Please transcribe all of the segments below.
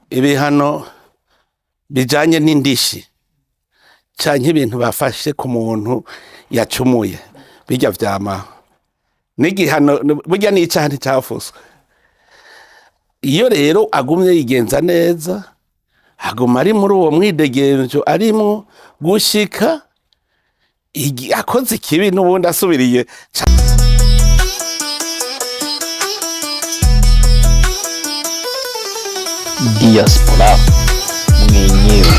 ibihano bijanye n'indishi canke ibintu bafashe ku muntu yacumuye bijya vyama n'igihano burya n'icaha nticafuswe. Iyo rero agumye yigenza neza aguma ari muri uwo mwidegenzo arimwo gushika akoze ikibi n'ubundi asubiriye Diaspora mwenyewe.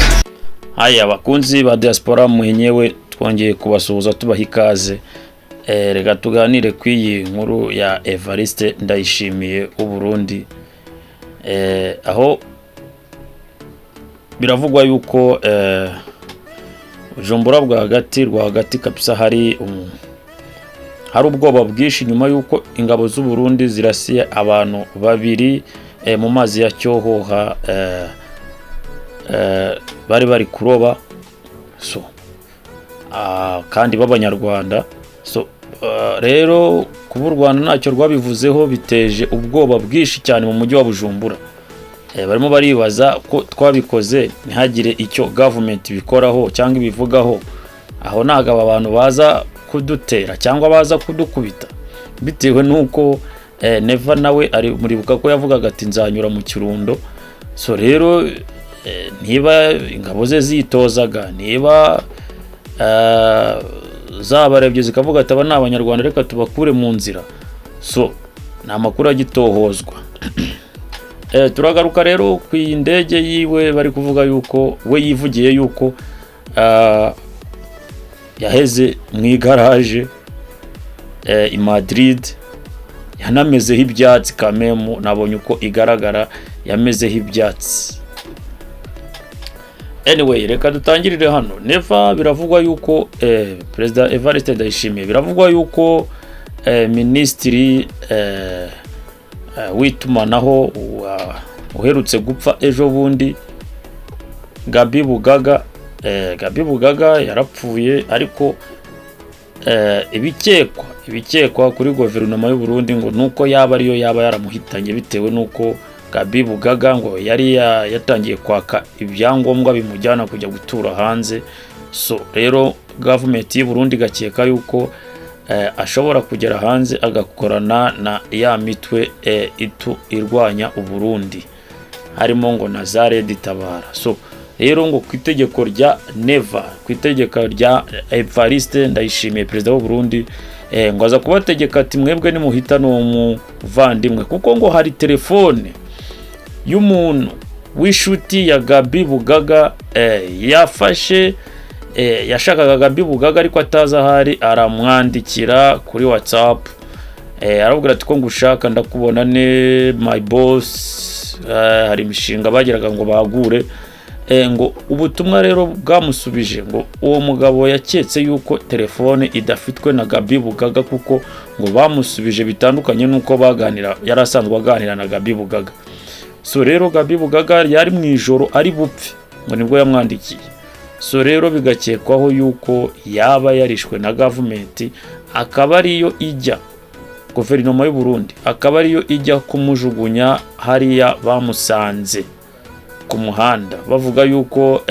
Haya bakunzi ba Diaspora mwenyewe, twongeye kubasuhuza tubaha ikaze. Reka tuganire kw'iyi nkuru ya Evariste Ndayishimiye w'Uburundi, aho biravugwa yuko Bujumbura rwagati kabisa hari ubwoba bwinshi nyuma yuko ingabo z'u Burundi zirasiye abantu babiri mu mazi ya Cyohoha bari kuroba kandi b'Abanyarwanda. Rero kuba u Rwanda ntacyo rwabivuzeho biteje ubwoba bwinshi cyane mu mujyi wa Bujumbura. Barimo baribaza ko twabikoze ntihagire icyo government bikoraho cyangwa ibivugaho, aho ntago abantu baza kudutera cyangwa baza kudukubita bitewe nuko Neva nawe ari muribuka ko yavugaga ati nzanyura mu Kirundo. Rero niba ingabo ze zitozaga, niba zabarebye zikavuga ati aba ni Abanyarwanda reka tubakure mu nzira, ni amakuru agitohozwa. Turagaruka rero ku indege yiwe bari kuvuga yuko we yivugiye yuko yaheze mu igaraje i Madrid, yanamezeho ibyatsi kamemu, nabonye uko igaragara yamezeho ibyatsi. Anyway, reka dutangirire hano. Neva biravugwa yuko President Evariste Ndayishimiye biravugwa yuko Ministiri w'itumanaho uherutse gupfa ejo bundi Gabi Bugaga yarapfuye, ariko ibikekwa kuri guverinoma y'u Burundi ngo nuko yaba ariyo yaba yaramuhitanye bitewe nuko Gabi Bugaga ngo yari yatangiye kwaka ibyangombwa bimujyana kujya gutura hanze. Rero government y'u Burundi gakeka yuko ashobora kugera hanze agakorana na ya mitwe irwanya u Burundi, harimo ngo na Zaredi Tabara. Rero ngo ku itegeko rya Neva, ku itegeko rya Evariste Ndayishimiye perezida w'u Burundi, ngo aza kubategeka ati mwebwe nimuhitana uwo muvandimwe, kuko ngo hari telefone y'umuntu w'ishuti ya Gabi Bugaga yafashe, yashakaga Gabi Bugaga ariko ataza ahari, aramwandikira kuri WhatsApp arabwira ati ko ngushaka ndakubona ne my boss, hari imishinga bagiraga ngo bagure. Ngo ubutumwa rero bwamusubije ngo uwo mugabo yaketse yuko telefone idafitwe na Gabi Bugaga, kuko ngo bamusubije bitandukanye nuko baganira, yarasanzwe aganira na Gabi Bugaga. Rero Gabi Bugaga yari mu ijoro ari bupfe ngo nibwo yamwandikiye. Rero bigakekwaho yuko yaba yarishwe na government, akaba ariyo ijya guverinoma y'u Burundi, akaba ariyo ijya kumujugunya hariya bamusanze ku muhanda, bavuga yuko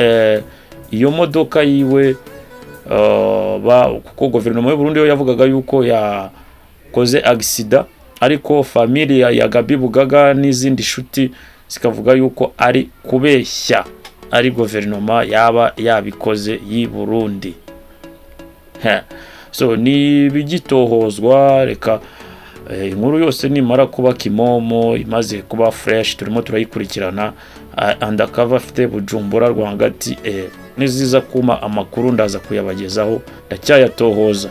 iyo modoka yiwe kuko guverinoma y'u Burundi yo yavugaga yuko yakoze accident, ariko familia ya Gabi Bugaga n'izindi shuti zikavuga yuko ari kubeshya, ari guverinoma yaba yabikoze y'i Burundi. Ni bigitohozwa. Reka inkuru yose nimara kuba kimomo, imaze kuba fresh, turimo turayikurikirana undercover afite Bujumbura rwagati, niziza kuma amakuru ndaza kuyabagezaho, ndacyayatohoza.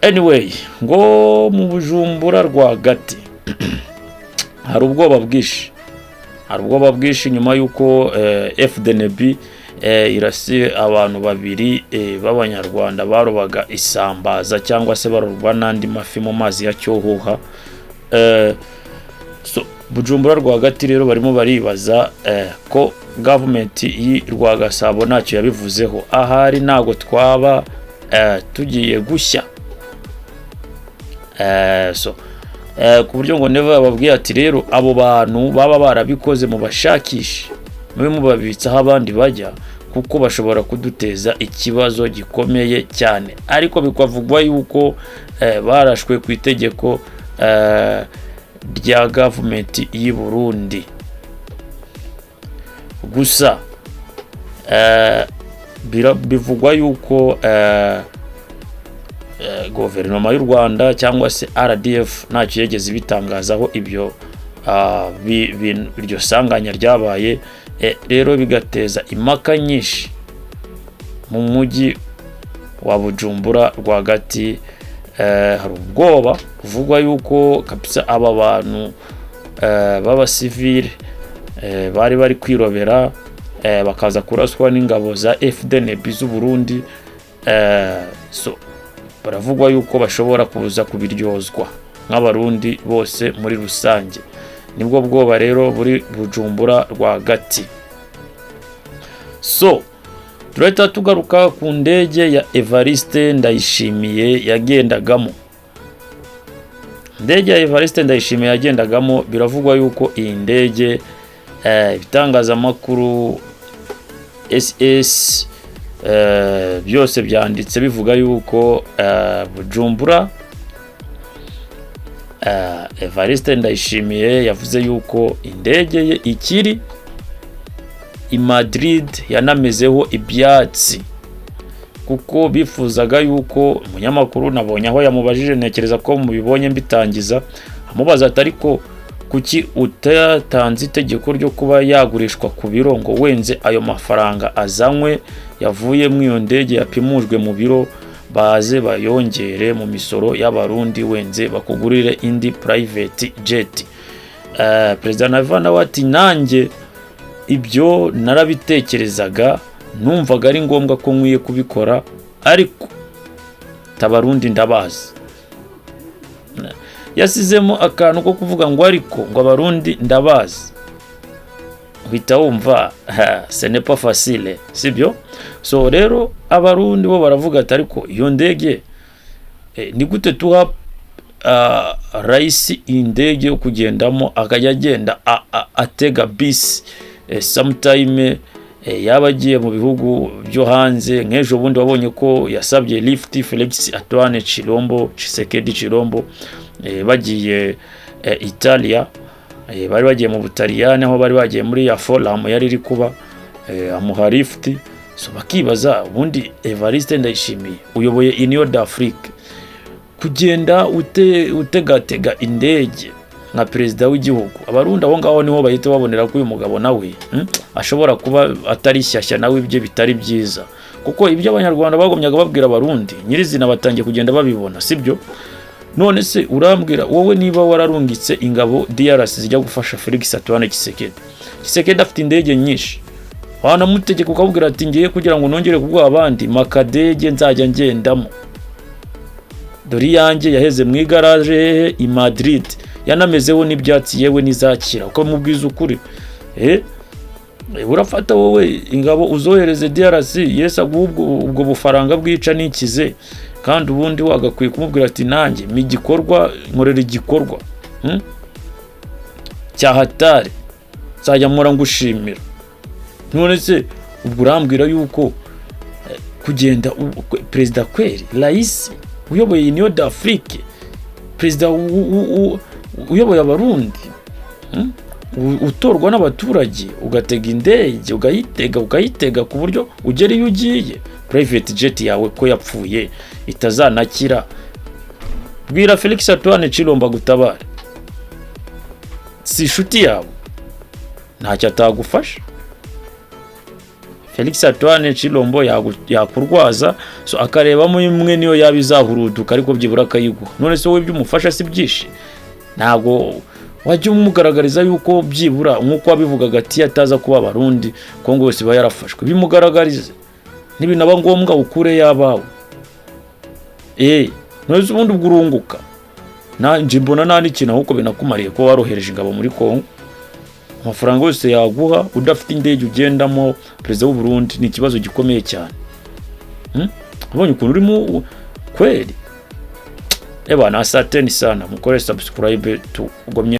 Anyway, ngo mu Bujumbura rwagati hari ubwoba bwinshi nyuma yuko FDNB irasiye abantu babiri b'Abanyarwanda barobaga isambaza cyangwa se barorwa n'andi mafi mu mazi ya Cyohoha. Bujumbura rwagati rero barimo baribaza ko government y'i Rwagasabo ntacyo yabivuzeho, ahari ntago twaba tugiye gushya. ku buryo ngo Neva yababwiye ati rero abo bantu baba barabikoze mu bashakishe mube mubabitsa aho abandi bajya kuko bashobora kuduteza ikibazo gikomeye cyane. Ariko bikavugwa yuko barashwe ku itegeko rya government y'u Burundi. Gusa bivugwa yuko guverinoma y'u Rwanda cyangwa se RDF ntacyo yegeze bitangazaho ibyo iryo sanganya ryabaye. Rero bigateza impaka nyinshi mu mujyi wa Bujumbura rwagati. Hari ubwoba kuvugwa yuko kabisa aba bantu baba civile bari kwirobera bakaza kuraswa n'ingabo za FDNB z'u Burundi. So baravugwa yuko bashobora kuza kubiryozwa nk'abarundi bose muri rusange. Nibwo bwoba rero buri Bujumbura rwagati. So turahita tugaruka ku ndege ya Evariste Ndayishimiye yagendagamo. Ndege ya Evariste Ndayishimiye yagendagamo biravugwa yuko iyi ndege ibitangazamakuru SS byose byanditse bivuga yuko Bujumbura Evariste Ndayishimiye yavuze yuko indege ye ikiri i Madrid yanamezeho ibyatsi, kuko bifuzaga yuko umunyamakuru nabonye aho yamubajije, nekereza ko mubibonye mbitangiza, amubaza ati ariko kuki utatanze itegeko ryo kuba yagurishwa ku biro ngo wenze ayo mafaranga azanywe yavuye mu iyo ndege yapimujwe mu biro baze bayongere mu misoro y'abarundi wenze bakugurire indi private jet. President Navana wati nanjye ibyo narabitekerezaga numvaga ari ngombwa ko nkwiye kubikora, ariko tabarundi ndabazi. Yasizemo akantu ko kuvuga ngo ariko ngo abarundi ndabazi, uhita wumva ce n'est pas facile, sibyo? So rero abarundi bo baravuga ati ariko iyo ndege ni gute tuha raisi indege yo kugendamo akajya agenda atega bisi sometime yabagiye mu bihugu byo hanze. Nk'ejo bundi wabonye ko yasabye lift Felix Antoine Tshisekedi Chilombo bagiye Italia, bari bagiye mu Butaliyani aho bari bagiye muri ya forum yari iri kuba, amuha lift. So bakibaza ubundi Evariste Ndayishimiye uyoboye Union d'Afrique kugenda utegatega indege nka perezida w'igihugu, abarundi aho ngaho niho bahita babonera ko uyu mugabo nawe ashobora kuba atari shyashya nawe ibyo bitari byiza, kuko ibyo abanyarwanda bagomyaga babwira abarundi nyirizina batangiye kugenda babibona, sibyo? None se urambwira wowe niba wararungitse ingabo DRC zijya gufasha Felix Antoine Tshisekedi afite indege nyinshi, wanamutegeka ukabwira ati ngiye kugira ngo nongere kubwa abandi makadege nzajya ngendamo, dori yanjye yaheze mu igaraje i Madrid yanamezeho n'ibyatsi yewe nizakira, uko mubwiza ukuri urafata wowe ingabo uzohereze DRC yesa ubwo bufaranga bwica nikize, kandi ubundi wagakwiye kumubwira ati nanjye mi gikorwa nkorera igikorwa cyahatare nzajya mpora ngushimira. None se ubwo urambwira yuko kugenda perezida kweri rais uyoboye Union d'Afrique, perezida uyoboye abarundi utorwa n'abaturage ugatega indege ukayitega ku buryo ugera iyo ugiye, private jet yawe ko yapfuye itazanakira, bwira Felix Antoine Chilombo gutabara, si inshuti yawe ntacyo atagufasha. Felix Antoine Chilombo yakurwaza, so akarebamo imwe niyo yabizahuruduka ariko byibura akayiguha. None se wowe byumufasha si byinshi? Ntago wajya umugaragariza yuko byibura nkuko wabivugaga ati ataza kuba abarundi ko ngo bose bayarafashwe, bimugaragarize nibinaba ngombwa ukure yabawe. None se ubundi bwurunguka nanje mbona nani kintu ahubwo binakumariye ko warohereje ingabo muri Kongo, amafaranga yose yaguha udafite indege ugendamo perezida w'u Burundi, ni ikibazo gikomeye cyane. Abonye ukuntu urimo kweri Asanteni sana, mukore subscribe tugomye